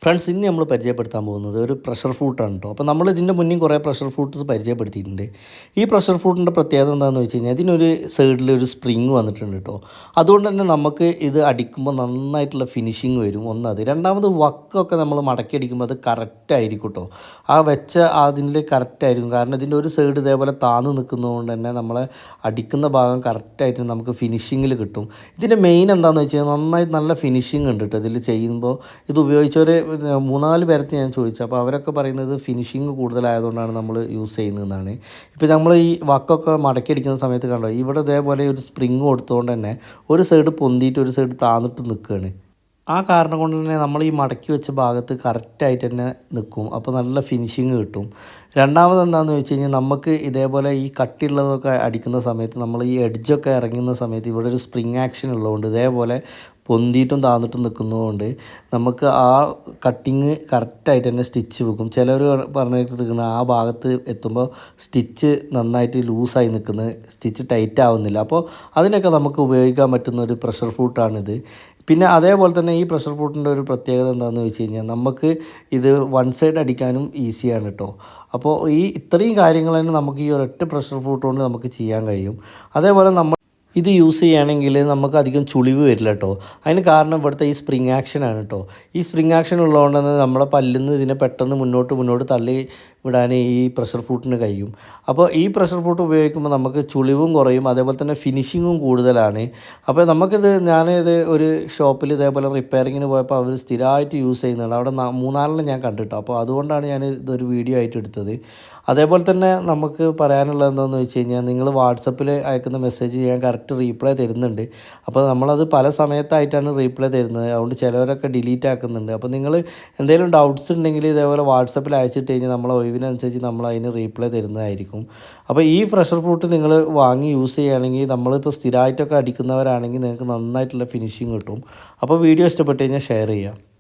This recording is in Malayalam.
ഫ്രണ്ട്സ്, ഇന്ന് നമ്മൾ പരിചയപ്പെടുത്താൻ പോകുന്നത് ഒരു പ്രഷർ ഫ്രൂട്ടാണ് കേട്ടോ. അപ്പോൾ നമ്മൾ ഇതിൻ്റെ മുന്നേ കുറേ പ്രഷർ ഫ്രൂട്ട്സ് പരിചയപ്പെടുത്തിയിട്ടുണ്ട്. ഈ പ്രഷർ ഫ്രൂട്ടിൻ്റെ പ്രത്യേകത എന്താണെന്ന് വെച്ച് കഴിഞ്ഞാൽ ഇതിനൊരു സൈഡിൽ ഒരു സ്പ്രിങ് വന്നിട്ടുണ്ട് കേട്ടോ. അതുകൊണ്ട് തന്നെ നമുക്ക് ഇത് അടിക്കുമ്പോൾ നന്നായിട്ടുള്ള ഫിനിഷിങ് വരും. ഒന്നത്, രണ്ടാമത് വക്കൊക്കെ നമ്മൾ മടക്കി അടിക്കുമ്പോൾ അത് കറക്റ്റായിരിക്കും കേട്ടോ. ആ വെച്ച അതിൽ കറക്റ്റായിരിക്കും. കാരണം ഇതിൻ്റെ ഒരു സൈഡ് ഇതേപോലെ താന്ന് നിൽക്കുന്നതുകൊണ്ട് തന്നെ നമ്മളെ അടിക്കുന്ന ഭാഗം കറക്റ്റായിട്ട് നമുക്ക് ഫിനിഷിങ്ങിൽ കിട്ടും. ഇതിൻ്റെ മെയിൻ എന്താണെന്ന് വെച്ച് കഴിഞ്ഞാൽ നന്നായിട്ട് നല്ല ഫിനിഷിങ് ഉണ്ട് കേട്ടോ ഇതിൽ ചെയ്യുമ്പോൾ. ഇത് ഉപയോഗിച്ചവർ 3-4 പേരത്ത് ഞാൻ ചോദിച്ചു. അപ്പോൾ അവരൊക്കെ പറയുന്നത് ഫിനിഷിങ് കൂടുതലായതുകൊണ്ടാണ് നമ്മൾ യൂസ് ചെയ്യുന്നതെന്നാണ്. ഇപ്പോൾ നമ്മൾ ഈ വക്കൊക്കെ മടക്കി അടിക്കുന്ന സമയത്ത് കണ്ടോ, ഇവിടെ ഇതേപോലെ ഒരു സ്പ്രിങ് കൊടുത്തുകൊണ്ട് തന്നെ ഒരു സൈഡ് പൊന്തിയിട്ട് ഒരു സൈഡ് താന്നിട്ട് നിൽക്കുകയാണ്. ആ കാരണം കൊണ്ട് തന്നെ നമ്മൾ ഈ മടക്കി വെച്ച ഭാഗത്ത് കറക്റ്റായിട്ട് തന്നെ നിൽക്കും. അപ്പോൾ നല്ല ഫിനിഷിങ് കിട്ടും. രണ്ടാമത് എന്താണെന്ന് വെച്ച് കഴിഞ്ഞാൽ നമുക്ക് ഇതേപോലെ ഈ കട്ടിയുള്ളതൊക്കെ അടിക്കുന്ന സമയത്ത് നമ്മൾ ഈ എഡ്ജൊക്കെ ഇറങ്ങുന്ന സമയത്ത് ഇവിടെ ഒരു സ്പ്രിങ് ആക്ഷൻ ഉള്ളതുകൊണ്ട് ഇതേപോലെ പൊന്തിയിട്ടും താന്നിട്ടും നിൽക്കുന്നതുകൊണ്ട് നമുക്ക് ആ കട്ടിങ് കറക്റ്റായിട്ട് തന്നെ സ്റ്റിച്ച് വെക്കും. ചിലർ പറഞ്ഞിരിക്കുന്നത് ആ ഭാഗത്ത് എത്തുമ്പോൾ സ്റ്റിച്ച് നന്നായിട്ട് ലൂസായി നിൽക്കുന്നത്, സ്റ്റിച്ച് ടൈറ്റ് ആവുന്നില്ല. അപ്പോൾ അതിനൊക്കെ നമുക്ക് ഉപയോഗിക്കാൻ പറ്റുന്ന ഒരു പ്രഷർ ഫ്രൂട്ടാണിത്. പിന്നെ അതേപോലെ തന്നെ ഈ പ്രഷർ ഫ്രൂട്ടിൻ്റെ ഒരു പ്രത്യേകത എന്താണെന്ന് വെച്ച് കഴിഞ്ഞാൽ നമുക്ക് ഇത് വൺ സൈഡ് അടിക്കാനും ഈസിയാണ് കേട്ടോ. അപ്പോൾ ഈ ഇത്രയും കാര്യങ്ങൾ തന്നെ നമുക്ക് ഈ ഒരൊറ്റ പ്രഷർ ഫ്രൂട്ട് കൊണ്ട് നമുക്ക് ചെയ്യാൻ കഴിയും. അതേപോലെ നമ്മൾ ഇത് യൂസ് ചെയ്യുകയാണെങ്കിൽ നമുക്ക് അധികം ചുളിവ് വരില്ല കേട്ടോ. അതിന് കാരണം ഇവിടുത്തെ ഈ സ്പ്രിങ് ആക്ഷനാണ് കേട്ടോ. ഈ സ്പ്രിങ് ആക്ഷൻ ഉള്ളതുകൊണ്ട് തന്നെ നമ്മളെ പല്ലിൽ നിന്ന് ഇതിനെ പെട്ടെന്ന് മുന്നോട്ട് തള്ളി വിടാൻ ഈ പ്രഷർ ഫ്രൂട്ടിന് കഴിയും. അപ്പോൾ ഈ പ്രഷർ ഫ്രൂട്ട് ഉപയോഗിക്കുമ്പോൾ നമുക്ക് ചുളിവും കുറയും, അതേപോലെ തന്നെ ഫിനിഷിങ്ങും കൂടുതലാണ്. അപ്പോൾ ഞാനിത് ഒരു ഷോപ്പിൽ ഇതേപോലെ റിപ്പയറിങ്ങിന് പോയപ്പോൾ അവർ സ്ഥിരമായിട്ട് യൂസ് ചെയ്യുന്നുണ്ട്. അവിടെ 3-4 ഞാൻ കണ്ടിട്ടോ. അപ്പോൾ അതുകൊണ്ടാണ് ഞാൻ ഇതൊരു വീഡിയോ ആയിട്ട് എടുത്തത്. അതേപോലെ തന്നെ നമുക്ക് പറയാനുള്ളത് എന്താണെന്ന് വെച്ച് കഴിഞ്ഞാൽ നിങ്ങൾ വാട്സപ്പിൽ അയക്കുന്ന മെസ്സേജ് ഞാൻ കറക്റ്റ് റീപ്ലൈ തരുന്നുണ്ട്. അപ്പോൾ നമ്മളത് പല സമയത്തായിട്ടാണ് റീപ്ലൈ തരുന്നത്. അതുകൊണ്ട് ചിലവരൊക്കെ ഡിലീറ്റ് ആക്കുന്നുണ്ട്. അപ്പോൾ നിങ്ങൾ എന്തെങ്കിലും ഡൗട്ട്സ് ഉണ്ടെങ്കിൽ ഇതേപോലെ വാട്സപ്പിൽ അയച്ചിട്ട് കഴിഞ്ഞാൽ നമ്മളെ ഒഴിവിനനുസരിച്ച് നമ്മൾ അതിന് റീപ്ലൈ തരുന്നതായിരിക്കും. അപ്പോൾ ഈ പ്രഷർ ഫ്രൂട്ട് നിങ്ങൾ വാങ്ങി യൂസ് ചെയ്യുകയാണെങ്കിൽ, നമ്മളിപ്പോൾ സ്ഥിരമായിട്ടൊക്കെ അടിക്കുന്നവരാണെങ്കിൽ നിങ്ങൾക്ക് നന്നായിട്ടുള്ള ഫിനിഷിങ് കിട്ടും. അപ്പോൾ വീഡിയോ ഇഷ്ടപ്പെട്ട് കഴിഞ്ഞാൽ ഷെയർ ചെയ്യുക.